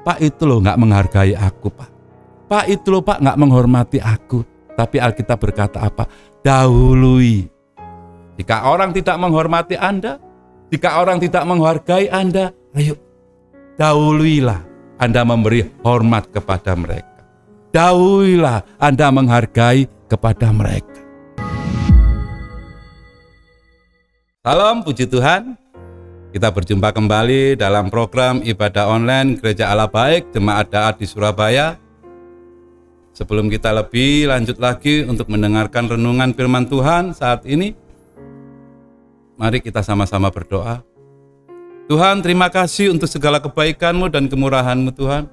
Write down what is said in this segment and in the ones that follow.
Pak itu loh nggak menghargai aku, Pak. Pak itu loh, Pak, nggak menghormati aku. Tapi Alkitab berkata apa? Dahului. Jika orang tidak menghormati Anda, jika orang tidak menghargai Anda, ayo dahuluilah Anda memberi hormat kepada mereka. Dahuluilah Anda menghargai kepada mereka. Salam, puji Tuhan. Kita berjumpa kembali dalam program ibadah online Gereja Allah Baik Jemaat Daat di Surabaya. Sebelum kita lebih lanjut lagi untuk mendengarkan renungan firman Tuhan saat ini, mari kita sama-sama berdoa. Tuhan, terima kasih untuk segala kebaikan-Mu dan kemurahan-Mu, Tuhan.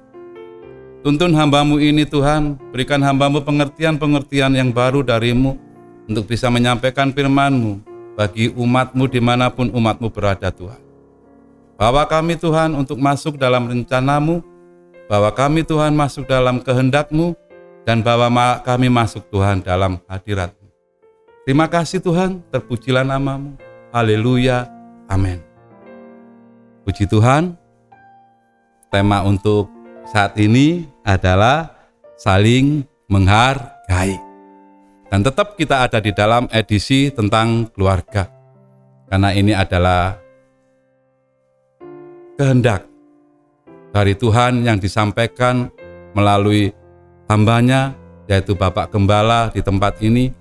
Tuntun hamba-Mu ini, Tuhan, berikan hamba-Mu pengertian-pengertian yang baru dari-Mu untuk bisa menyampaikan firman-Mu bagi umat-Mu dimanapun umat-Mu berada, Tuhan. Bawa kami, Tuhan, untuk masuk dalam rencana-Mu, bawa kami, Tuhan, masuk dalam kehendak-Mu, dan bawa kami masuk, Tuhan, dalam hadirat-Mu. Terima kasih, Tuhan, terpujilah nama-Mu. Haleluya, amin. Puji Tuhan, tema untuk saat ini adalah saling menghargai. Dan tetap kita ada di dalam edisi tentang keluarga, karena ini adalah kehendak dari Tuhan yang disampaikan melalui hambanya, yaitu Bapak Gembala di tempat ini,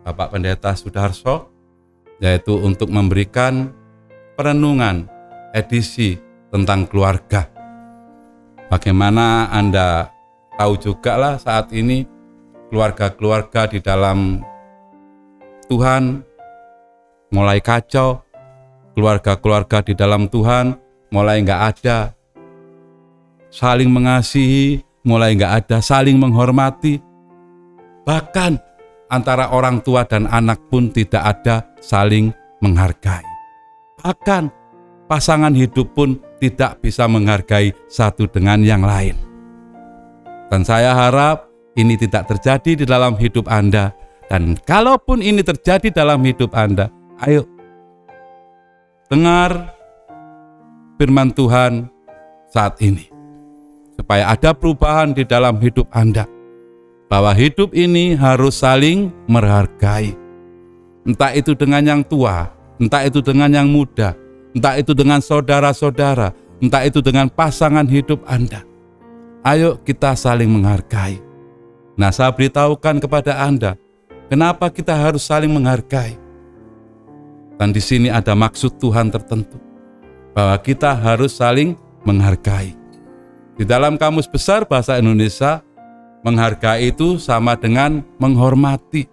Bapak Pendeta Sudarso, yaitu untuk memberikan perenungan edisi tentang keluarga. Bagaimana Anda tahu juga lah saat ini keluarga-keluarga di dalam Tuhan mulai kacau, keluarga-keluarga di dalam Tuhan mulai nggak ada saling mengasihi, mulai nggak ada saling menghormati. Bahkan antara orang tua dan anak pun tidak ada saling menghargai. Bahkan pasangan hidup pun tidak bisa menghargai satu dengan yang lain. Dan saya harap ini tidak terjadi di dalam hidup Anda. Dan kalaupun ini terjadi dalam hidup Anda, ayo dengar firman Tuhan saat ini, supaya ada perubahan di dalam hidup Anda, bahwa hidup ini harus saling menghargai. Entah itu dengan yang tua, entah itu dengan yang muda, entah itu dengan saudara-saudara, entah itu dengan pasangan hidup Anda. Ayo kita saling menghargai. Nah, saya beritahukan kepada Anda, kenapa kita harus saling menghargai. Dan di sini ada maksud Tuhan tertentu, bahwa kita harus saling menghargai. Di dalam Kamus Besar Bahasa Indonesia, menghargai itu sama dengan menghormati.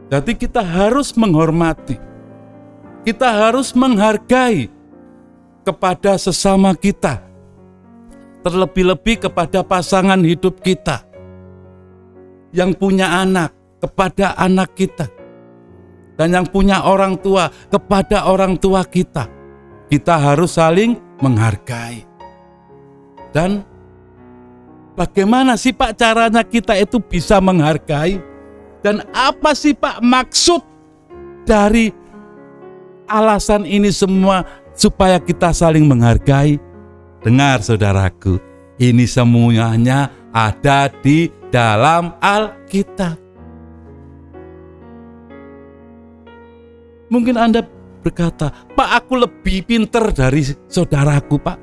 Jadi kita harus menghormati. Kita harus menghargai kepada sesama kita. Terlebih-lebih kepada pasangan hidup kita. Yang punya anak, kepada anak kita. Dan yang punya orang tua, kepada orang tua kita. Kita harus saling menghargai. Dan bagaimana sih Pak caranya kita itu bisa menghargai? Dan apa sih Pak maksud dari alasan ini semua supaya kita saling menghargai? Dengar saudaraku, ini semuanya ada di dalam Alkitab. Mungkin Anda berkata, Pak, aku lebih pintar dari saudaraku, Pak.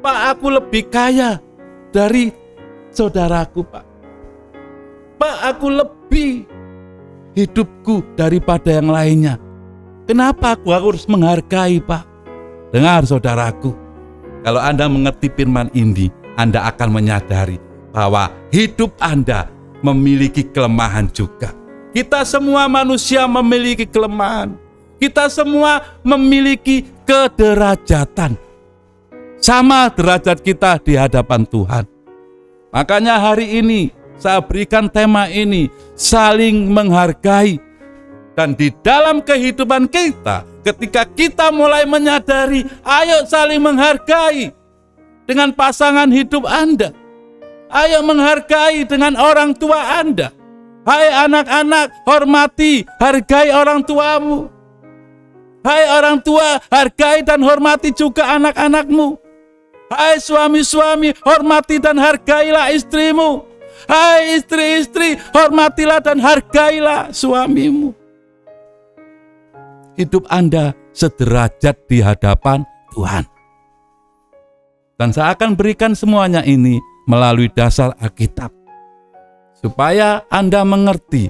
Pak, aku lebih kaya dari saudaraku, Pak. Pak, aku lebih hidupku daripada yang lainnya. Kenapa aku harus menghargai, Pak? Dengar saudaraku, kalau Anda mengerti firman ini, Anda akan menyadari bahwa hidup Anda memiliki kelemahan juga. Kita semua manusia memiliki kelemahan. Kita semua memiliki kederajatan. Sama derajat kita di hadapan Tuhan. Makanya hari ini saya berikan tema ini, saling menghargai. Dan di dalam kehidupan kita, ketika kita mulai menyadari, ayo saling menghargai dengan pasangan hidup Anda. Ayo menghargai dengan orang tua Anda. Hai anak-anak, hormati, hargai orang tuamu. Hai orang tua, hargai dan hormati juga anak-anakmu. Hai suami-suami, hormati dan hargailah istrimu. Hai istri-istri, hormatilah dan hargailah suamimu. Hidup Anda sederajat di hadapan Tuhan. Dan saya akan berikan semuanya ini melalui dasar Alkitab, supaya Anda mengerti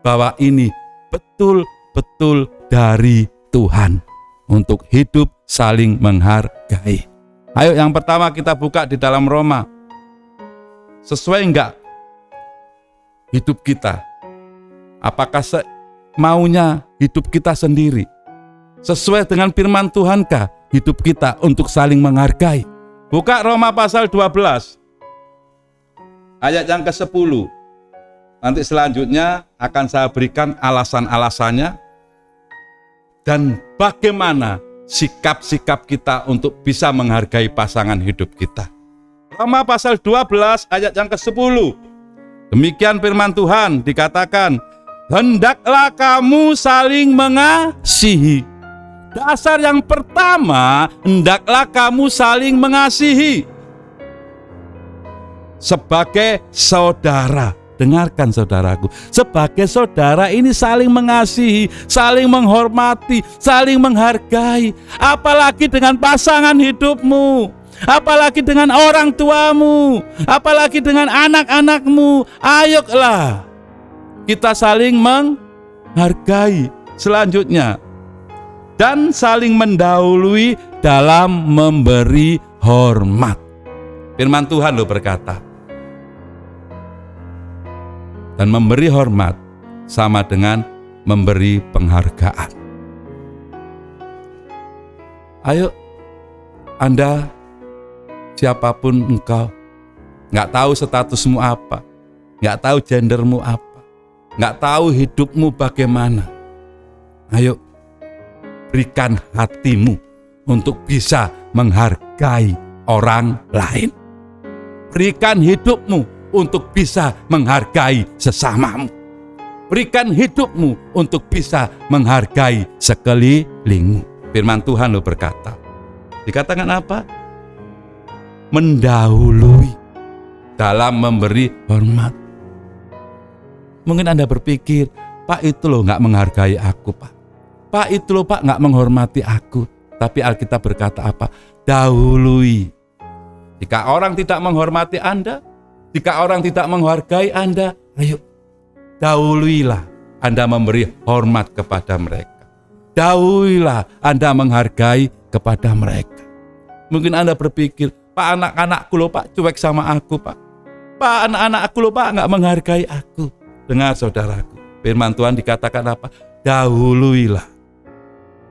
bahwa ini betul-betul dari Tuhan untuk hidup saling menghargai. Ayo yang pertama kita buka di dalam Roma. Sesuai enggak hidup kita? Apakah maunya hidup kita sendiri? Sesuai dengan firman Tuhankah hidup kita untuk saling menghargai? Buka Roma pasal 12 ayat yang ke-10. Nanti selanjutnya akan saya berikan alasan-alasannya dan bagaimana sikap-sikap kita untuk bisa menghargai pasangan hidup kita. Roma pasal 12 ayat yang ke-10. Demikian firman Tuhan, dikatakan, hendaklah kamu saling mengasihi. Dasar yang pertama, hendaklah kamu saling mengasihi. Sebagai saudara, dengarkan saudaraku, sebagai saudara ini saling mengasihi, saling menghormati, saling menghargai. Apalagi dengan pasangan hidupmu, apalagi dengan orang tuamu, apalagi dengan anak-anakmu. Ayolah kita saling menghargai. Selanjutnya, dan saling mendahului dalam memberi hormat. Firman Tuhan berkata, dan memberi hormat sama dengan memberi penghargaan. Ayo, Anda, siapapun engkau, gak tahu statusmu apa, gak tahu gendermu apa, gak tahu hidupmu bagaimana. Ayo, berikan hatimu untuk bisa menghargai orang lain. Berikan hidupmu untuk bisa menghargai sesamamu. Berikan hidupmu untuk bisa menghargai sekelilingmu. Firman Tuhan berkata, dikatakan apa? Mendahului dalam memberi hormat. Mungkin Anda berpikir, Pak itu gak menghargai aku, Pak. Pak itu Pak gak menghormati aku. Tapi Alkitab berkata apa? Dahului. Jika orang tidak menghormati Anda, jika orang tidak menghargai Anda, ayo dahuluilah Anda memberi hormat kepada mereka. Dahuluilah Anda menghargai kepada mereka. Mungkin Anda berpikir, Pak anak-anakku Pak cuek sama aku, Pak. Pak anak-anakku Pak gak menghargai aku. Dengar saudaraku, firman Tuhan dikatakan apa? Dahuluilah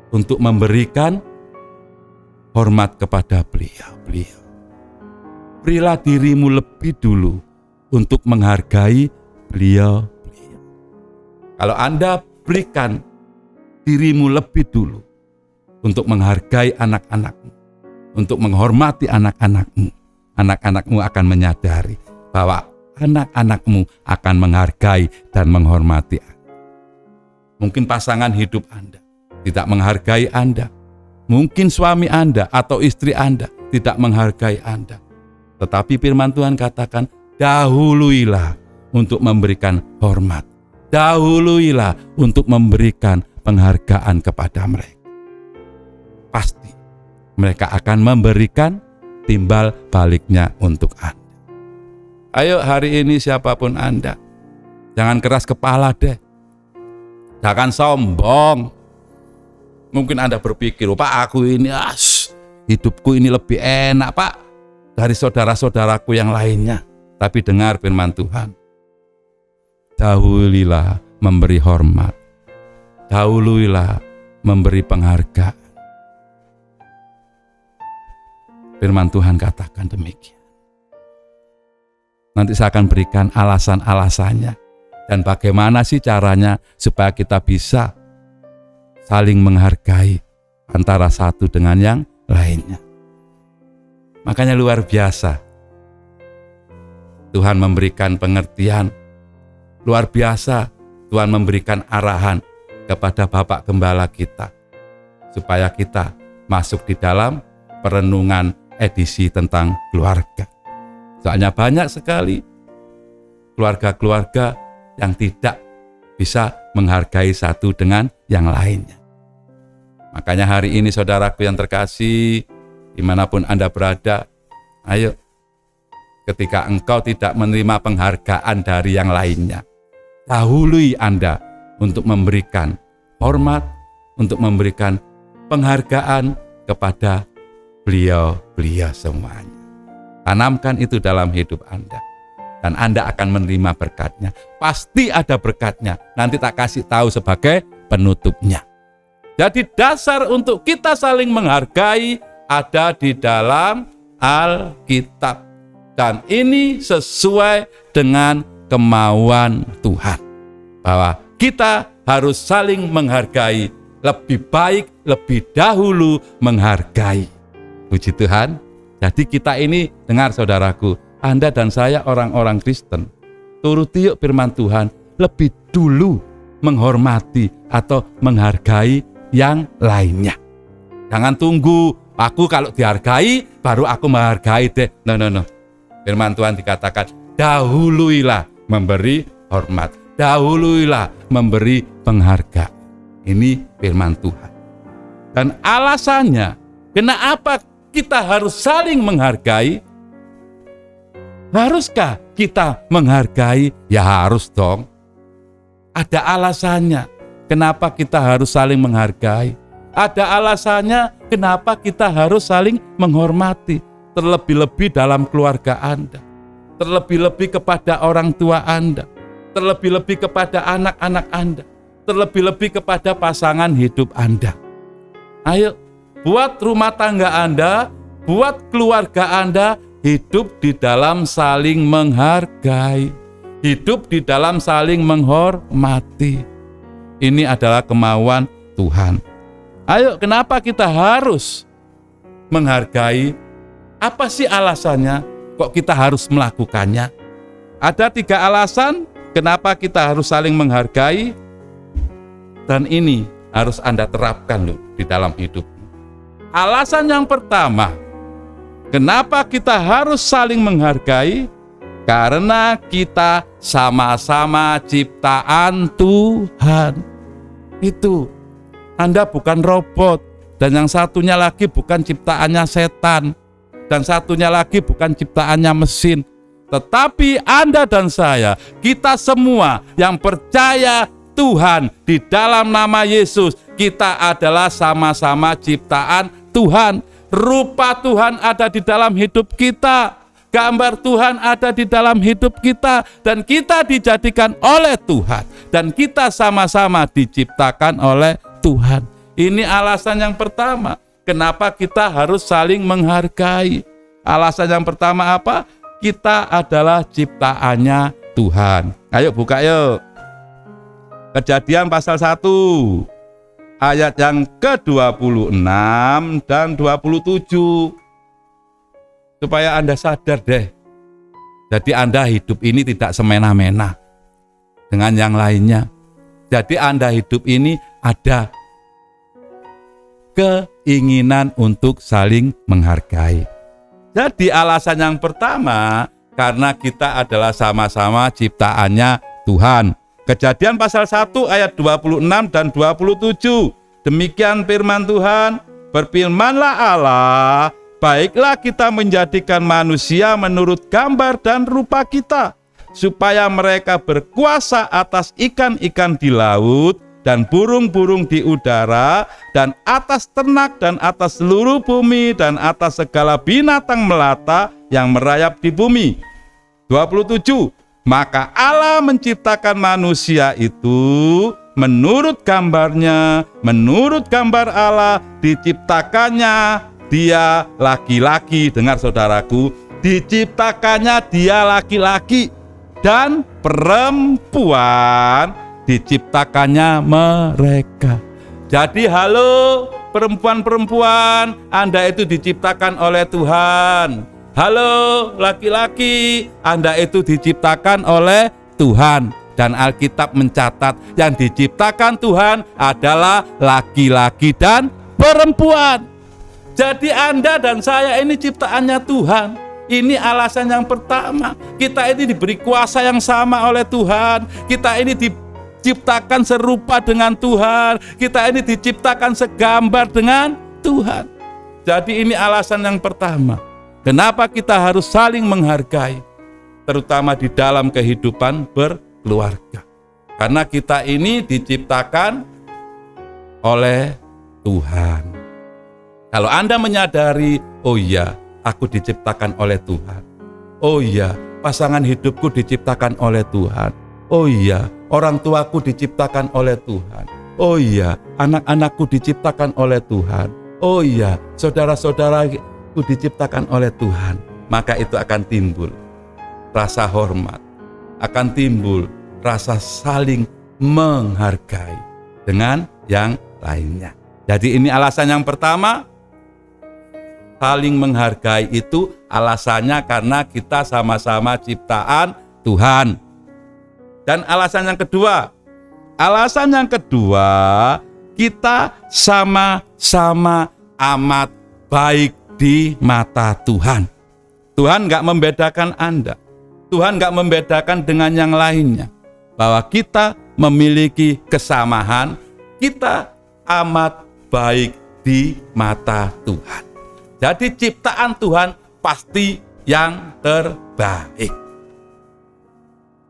untuk memberikan hormat kepada beliau. Berilah dirimu lebih dulu untuk menghargai beliau. Kalau Anda berikan dirimu lebih dulu untuk menghargai anak-anakmu, untuk menghormati anak-anakmu, anak-anakmu akan menyadari bahwa anak-anakmu akan menghargai dan menghormati Anda. Mungkin pasangan hidup Anda tidak menghargai Anda. Mungkin suami Anda atau istri Anda tidak menghargai Anda. Tetapi firman Tuhan katakan, dahuluilah untuk memberikan hormat. Dahuluilah untuk memberikan penghargaan kepada mereka. Pasti mereka akan memberikan timbal baliknya untuk Anda. Ayo hari ini siapapun Anda, jangan keras kepala deh. Jangan sombong. Mungkin Anda berpikir, Pak aku ini hidupku ini lebih enak Pak dari saudara-saudaraku yang lainnya. Tapi dengar firman Tuhan. Dahuluilah memberi hormat. Dahuluilah memberi penghargaan. Firman Tuhan katakan demikian. Nanti saya akan berikan alasan-alasannya. Dan bagaimana sih caranya supaya kita bisa saling menghargai antara satu dengan yang lainnya. Makanya luar biasa. Tuhan memberikan pengertian. Luar biasa Tuhan memberikan arahan kepada Bapak Gembala kita. supaya kita masuk di dalam perenungan edisi tentang keluarga. Soalnya banyak sekali keluarga-keluarga yang tidak bisa menghargai satu dengan yang lainnya. Makanya hari ini saudaraku yang terkasih, dimanapun Anda berada, ayo, ketika engkau tidak menerima penghargaan dari yang lainnya, dahului Anda untuk memberikan hormat, untuk memberikan penghargaan kepada beliau-beliau semuanya. Tanamkan itu dalam hidup Anda, dan Anda akan menerima berkatnya. Pasti ada berkatnya, nanti tak kasih tahu sebagai penutupnya. Jadi dasar untuk kita saling menghargai ada di dalam Alkitab. Dan ini sesuai dengan kemauan Tuhan. Bahwa kita harus saling menghargai, lebih baik, lebih dahulu menghargai. Puji Tuhan. Jadi kita ini, dengar saudaraku, Anda dan saya orang-orang Kristen, turuti yuk firman Tuhan, lebih dulu menghormati atau menghargai yang lainnya. Jangan tunggu, aku kalau dihargai, baru aku menghargai deh. No. Firman Tuhan dikatakan, dahuluilah memberi hormat, dahuluilah memberi penghargaan. Ini firman Tuhan. Dan alasannya, kenapa kita harus saling menghargai? Haruskah kita menghargai? Ya harus dong. Ada alasannya kenapa kita harus saling menghargai. Ada alasannya kenapa kita harus saling menghormati. Terlebih-lebih dalam keluarga Anda. Terlebih-lebih kepada orang tua Anda. Terlebih-lebih kepada anak-anak Anda. Terlebih-lebih kepada pasangan hidup Anda. Ayo, buat rumah tangga Anda, buat keluarga Anda, hidup di dalam saling menghargai. Hidup di dalam saling menghormati. Ini adalah kemauan Tuhan. Ayo, kenapa kita harus menghargai? Apa sih alasannya? Kok kita harus melakukannya? Ada 3 alasan kenapa kita harus saling menghargai. Dan ini harus Anda terapkan loh di dalam hidup. Alasan yang pertama, kenapa kita harus saling menghargai? Karena kita sama-sama ciptaan Tuhan. Itu, Anda bukan robot, dan yang satunya lagi bukan ciptaannya setan, dan satunya lagi bukan ciptaannya mesin. Tetapi Anda dan saya, kita semua yang percaya Tuhan di dalam nama Yesus, kita adalah sama-sama ciptaan Tuhan. Rupa Tuhan ada di dalam hidup kita. Gambar Tuhan ada di dalam hidup kita, dan kita dijadikan oleh Tuhan, dan kita sama-sama diciptakan oleh Tuhan. Ini alasan yang pertama, kenapa kita harus saling menghargai. Alasan yang pertama apa? Kita adalah ciptaannya Tuhan. Ayo buka yuk. Kejadian pasal 1, ayat yang ke-26 dan 27. Supaya Anda sadar deh. Jadi Anda hidup ini tidak semena-mena dengan yang lainnya. Jadi Anda hidup ini ada keinginan untuk saling menghargai. Jadi alasan yang pertama, karena kita adalah sama-sama ciptaannya Tuhan. Kejadian pasal 1 ayat 26 dan 27. Demikian firman Tuhan, berfirmanlah Allah, baiklah kita menjadikan manusia menurut gambar dan rupa kita, supaya mereka berkuasa atas ikan-ikan di laut, dan burung-burung di udara, dan atas ternak, dan atas seluruh bumi, dan atas segala binatang melata yang merayap di bumi. 27. Maka Allah menciptakan manusia itu menurut gambarnya, menurut gambar Allah diciptakannya dia laki-laki. Dengar saudaraku, diciptakannya dia laki-laki, dan perempuan diciptakannya mereka. Jadi halo perempuan-perempuan, Anda itu diciptakan oleh Tuhan. Halo laki-laki, Anda itu diciptakan oleh Tuhan. Dan Alkitab mencatat yang diciptakan Tuhan adalah laki-laki dan perempuan. Jadi Anda dan saya ini ciptaannya Tuhan. Ini alasan yang pertama. Kita ini diberi kuasa yang sama oleh Tuhan. Kita ini diciptakan serupa dengan Tuhan. Kita ini diciptakan segambar dengan Tuhan. Jadi ini alasan yang pertama. Kenapa kita harus saling menghargai, terutama di dalam kehidupan berkeluarga. Karena kita ini diciptakan oleh Tuhan. Kalau Anda menyadari, oh iya, aku diciptakan oleh Tuhan. Oh iya, pasangan hidupku diciptakan oleh Tuhan. Oh iya, orang tuaku diciptakan oleh Tuhan. Oh iya, anak-anakku diciptakan oleh Tuhan. Oh iya, saudara-saudaraku diciptakan oleh Tuhan. Maka itu akan timbul rasa hormat, akan timbul rasa saling menghargai dengan yang lainnya. Jadi ini alasan yang pertama. Saling menghargai itu alasannya karena kita sama-sama ciptaan Tuhan. Dan alasan yang kedua, kita sama-sama amat baik di mata Tuhan. Tuhan gak membedakan Anda. Tuhan gak membedakan dengan yang lainnya. Bahwa kita memiliki kesamaan, kita amat baik di mata Tuhan. Jadi ciptaan Tuhan pasti yang terbaik.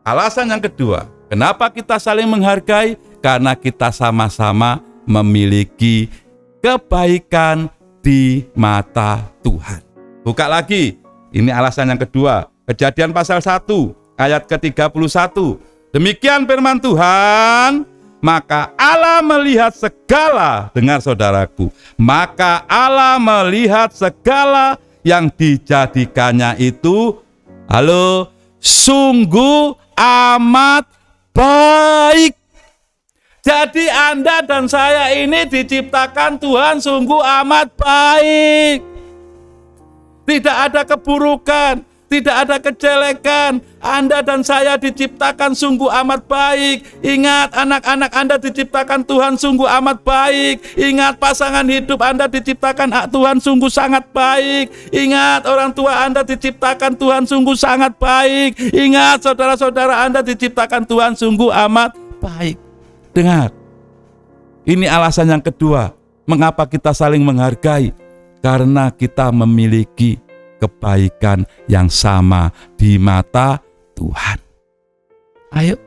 Alasan yang kedua, kenapa kita saling menghargai? Karena kita sama-sama memiliki kebaikan di mata Tuhan. Buka lagi, ini alasan yang kedua. Kejadian pasal 1 ayat ke-31. Demikian firman Tuhan. Maka Allah melihat segala, dengar saudaraku, maka Allah melihat segala yang dijadikannya itu, sungguh amat baik. Jadi Anda dan saya ini diciptakan Tuhan sungguh amat baik. Tidak ada keburukan, tidak ada kejelekan. Anda dan saya diciptakan sungguh amat baik. Ingat, anak-anak Anda diciptakan Tuhan sungguh amat baik. Ingat, pasangan hidup Anda diciptakan Tuhan sungguh sangat baik. Ingat, orang tua Anda diciptakan Tuhan sungguh sangat baik. Ingat, saudara-saudara Anda diciptakan Tuhan sungguh amat baik. Dengar, ini alasan yang kedua. Mengapa kita saling menghargai? Karena kita memiliki kebaikan yang sama di mata Tuhan. Ayo.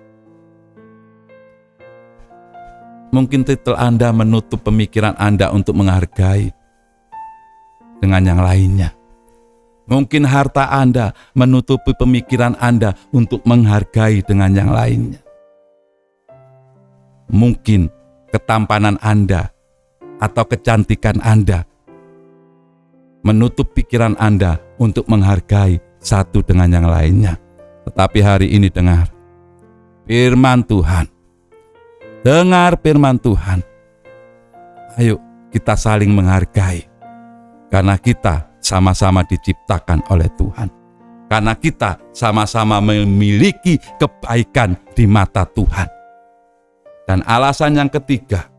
Mungkin titel Anda menutup pemikiran Anda untuk menghargai dengan yang lainnya. Mungkin harta Anda menutupi pemikiran Anda untuk menghargai dengan yang lainnya. Mungkin ketampanan Anda atau kecantikan Anda menutup pikiran Anda untuk menghargai satu dengan yang lainnya. Tetapi hari ini dengar firman Tuhan. Dengar firman Tuhan. Ayo kita saling menghargai. Karena kita sama-sama diciptakan oleh Tuhan. Karena kita sama-sama memiliki kebaikan di mata Tuhan. Dan alasan yang ketiga,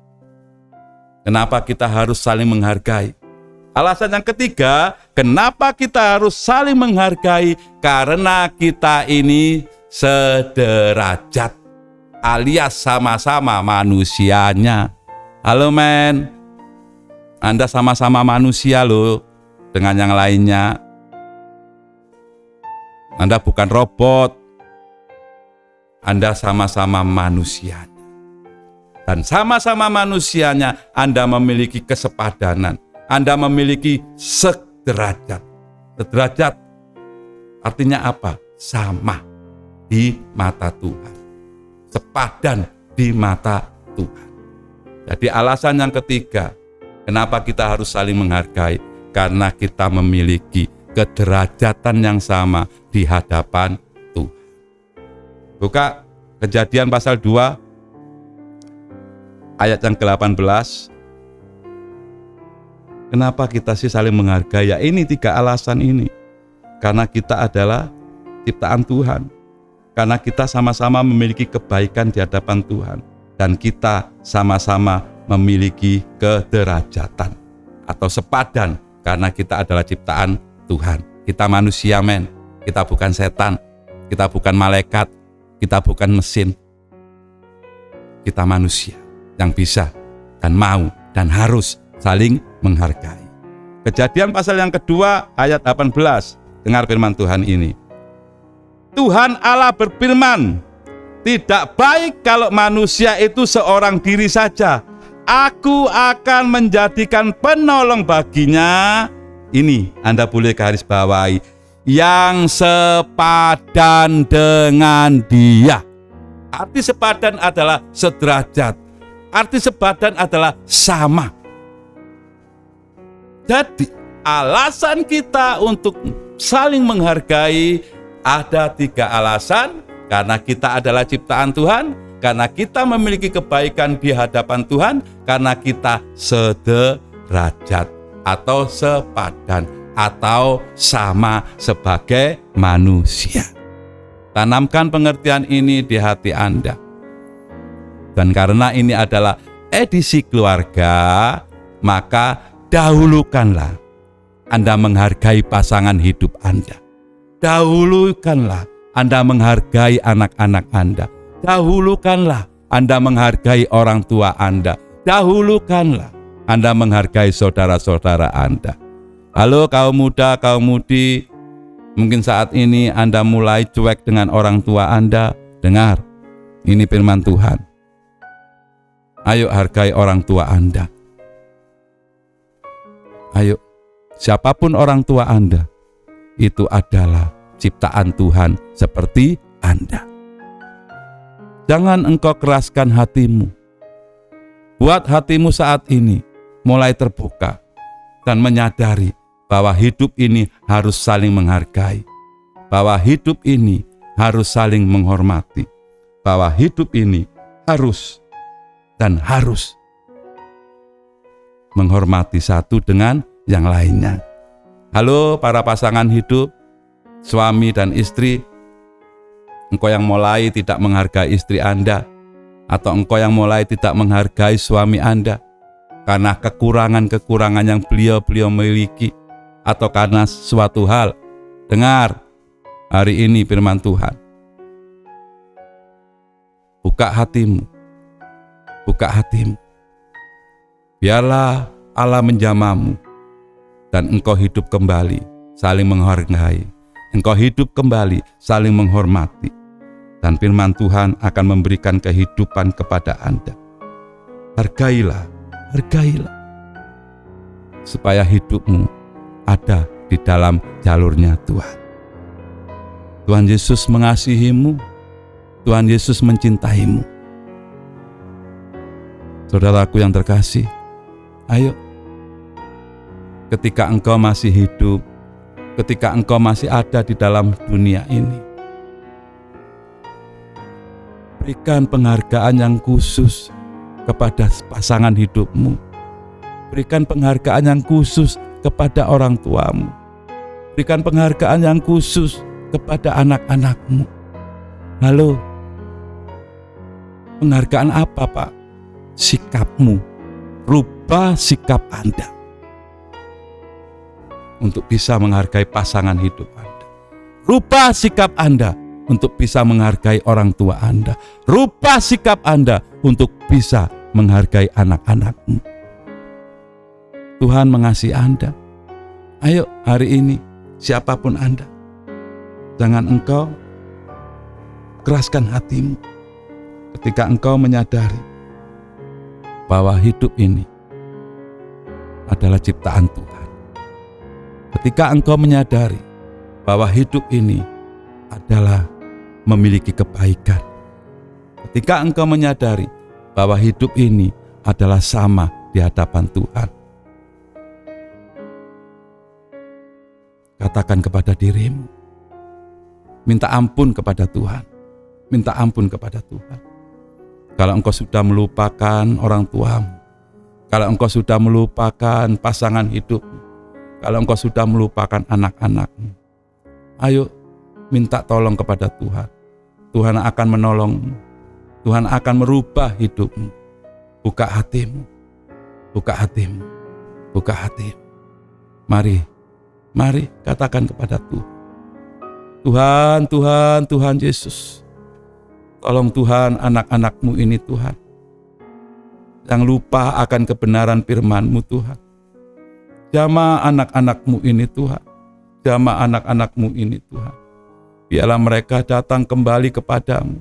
kenapa kita harus saling menghargai? Alasan yang ketiga, kenapa kita harus saling menghargai? Karena kita ini sederajat, alias sama-sama manusianya. Halo men, Anda sama-sama manusia loh dengan yang lainnya. Anda bukan robot, Anda sama-sama manusianya. Dan sama-sama manusianya Anda memiliki kesepadanan. Anda memiliki sederajat. Sederajat artinya apa? Sama di mata Tuhan. Sepadan di mata Tuhan. Jadi alasan yang ketiga, kenapa kita harus saling menghargai? Karena kita memiliki kederajatan yang sama di hadapan Tuhan. Buka Kejadian pasal 2 ayat yang ke-18. Kenapa kita sih saling menghargai? Ya ini 3 alasan ini. Karena kita adalah ciptaan Tuhan. Karena kita sama-sama memiliki kebaikan di hadapan Tuhan. Dan kita sama-sama memiliki kederajatan atau sepadan karena kita adalah ciptaan Tuhan. Kita manusia, men. Kita bukan setan, kita bukan malaikat, kita bukan mesin. Kita manusia yang bisa dan mau dan harus saling menghargai. Kejadian pasal yang kedua ayat 18. Dengar firman Tuhan ini. Tuhan Allah berfirman, tidak baik kalau manusia itu seorang diri saja. Aku akan menjadikan penolong baginya. Ini Anda boleh garis bawahi, yang sepadan dengan dia. Arti sepadan adalah sederajat. Arti sepadan adalah sama. Jadi alasan kita untuk saling menghargai ada 3 alasan. Karena kita adalah ciptaan Tuhan, karena kita memiliki kebaikan di hadapan Tuhan, karena kita sederajat atau sepadan atau sama sebagai manusia. Tanamkan pengertian ini di hati Anda. Dan karena ini adalah edisi keluarga, maka dahulukanlah Anda menghargai pasangan hidup Anda. Dahulukanlah Anda menghargai anak-anak Anda. Dahulukanlah Anda menghargai orang tua Anda. Dahulukanlah Anda menghargai saudara-saudara Anda. Halo kaum muda, kaum mudi, mungkin saat ini Anda mulai cuek dengan orang tua Anda. Dengar, ini firman Tuhan. Ayo hargai orang tua Anda. Ayo, siapapun orang tua Anda, itu adalah ciptaan Tuhan seperti Anda. Jangan engkau keraskan hatimu. Buat hatimu saat ini mulai terbuka dan menyadari bahwa hidup ini harus saling menghargai, bahwa hidup ini harus saling menghormati, bahwa hidup ini harus menghormati satu dengan yang lainnya. Halo para pasangan hidup, suami dan istri, engkau yang mulai tidak menghargai istri Anda, atau engkau yang mulai tidak menghargai suami Anda karena kekurangan-kekurangan yang beliau miliki, atau karena suatu hal. Dengar hari ini firman Tuhan. Buka hatimu. Buka hatimu. Biarlah Allah menjamamu dan engkau hidup kembali saling menghargai. Engkau hidup kembali saling menghormati, dan firman Tuhan akan memberikan kehidupan kepada Anda. Hargailah, hargailah, supaya hidupmu ada di dalam jalurnya Tuhan. Tuhan Yesus mengasihimu, Tuhan Yesus mencintaimu. Saudaraku yang terkasih, ayo, ketika engkau masih hidup, ketika engkau masih ada di dalam dunia ini, berikan penghargaan yang khusus kepada pasangan hidupmu. Berikan penghargaan yang khusus kepada orang tuamu. Berikan penghargaan yang khusus kepada anak-anakmu. Halo, penghargaan apa, Pak? Sikapmu. Rubah sikap Anda untuk bisa menghargai pasangan hidup Anda. Rubah sikap Anda untuk bisa menghargai orang tua Anda. Rubah sikap Anda untuk bisa menghargai anak-anakmu. Tuhan mengasihi Anda. Ayo hari ini, siapapun Anda, jangan engkau keraskan hatimu ketika engkau menyadari bahwa hidup ini adalah ciptaan Tuhan. Ketika engkau menyadari bahwa hidup ini adalah memiliki kebaikan. Ketika engkau menyadari bahwa hidup ini adalah sama di hadapan Tuhan. Katakan kepada dirimu, minta ampun kepada Tuhan. Minta ampun kepada Tuhan. Kalau engkau sudah melupakan orang tuamu, kalau engkau sudah melupakan pasangan hidupmu, kalau engkau sudah melupakan anak-anakmu, ayo minta tolong kepada Tuhan. Tuhan akan menolongmu. Tuhan akan merubah hidupmu. Buka hatimu. buka hatimu, buka hatimu. Mari katakan kepada Tuhan, Tuhan Yesus. Tolong Tuhan anak-anak-Mu ini Tuhan, yang lupa akan kebenaran firman-Mu Tuhan. Jamah anak-anak-Mu ini Tuhan, jamah anak-anak-Mu ini Tuhan. Biarlah mereka datang kembali kepadamu.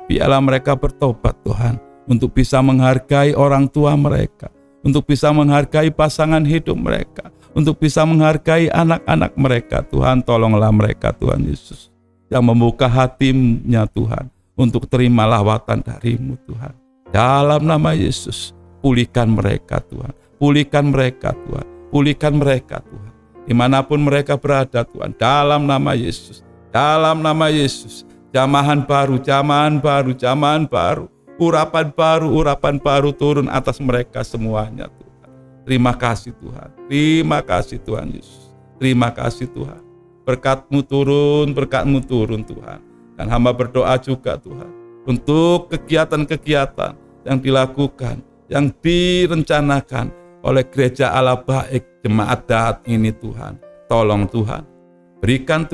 Biarlah mereka bertobat Tuhan, untuk bisa menghargai orang tua mereka, untuk bisa menghargai pasangan hidup mereka, untuk bisa menghargai anak-anak mereka. Tuhan, tolonglah mereka Tuhan Yesus, yang membuka hatinya Tuhan, untuk terima lawatan dari-Mu Tuhan. Dalam nama Yesus, pulihkan mereka Tuhan, pulihkan mereka Tuhan, pulihkan mereka Tuhan. Dimanapun mereka berada Tuhan, dalam nama Yesus, dalam nama Yesus. Jamahan baru, jamahan baru, jamahan baru, urapan baru turun atas mereka semuanya Tuhan. Terima kasih Tuhan, terima kasih Tuhan Yesus, terima kasih Tuhan. Berkat-Mu turun Tuhan. Dan hamba berdoa juga Tuhan, untuk kegiatan-kegiatan yang dilakukan, yang direncanakan oleh Gereja Allah Baik Jemaat Dahat ini Tuhan. Tolong Tuhan, berikan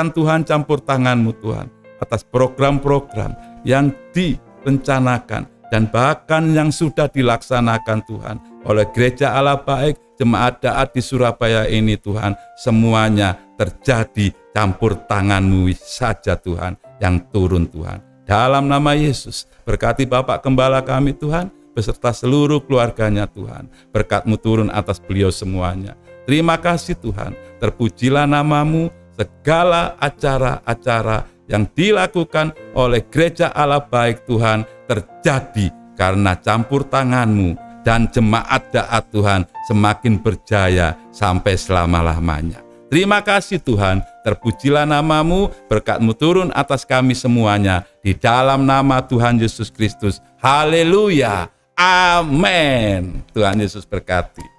Tuhan campur tangan-Mu Tuhan, atas program-program yang direncanakan dan bahkan yang sudah dilaksanakan Tuhan oleh Gereja Allah Baik Jemaat Dahat di Surabaya ini Tuhan. Semuanya terjadi campur tangan-Mu saja Tuhan yang turun Tuhan. Dalam nama Yesus, berkati Bapak Gembala kami Tuhan, beserta seluruh keluarganya Tuhan. Berkat-Mu turun atas beliau semuanya. Terima kasih Tuhan, terpujilah nama-Mu. Segala acara-acara yang dilakukan oleh Gereja Allah Baik Tuhan terjadi karena campur tangan-Mu, dan jemaat Dahat Tuhan semakin berjaya sampai selama-lamanya. Terima kasih Tuhan, terpujilah nama-Mu, berkat-Mu turun atas kami semuanya, di dalam nama Tuhan Yesus Kristus. Haleluya, amin. Tuhan Yesus berkati.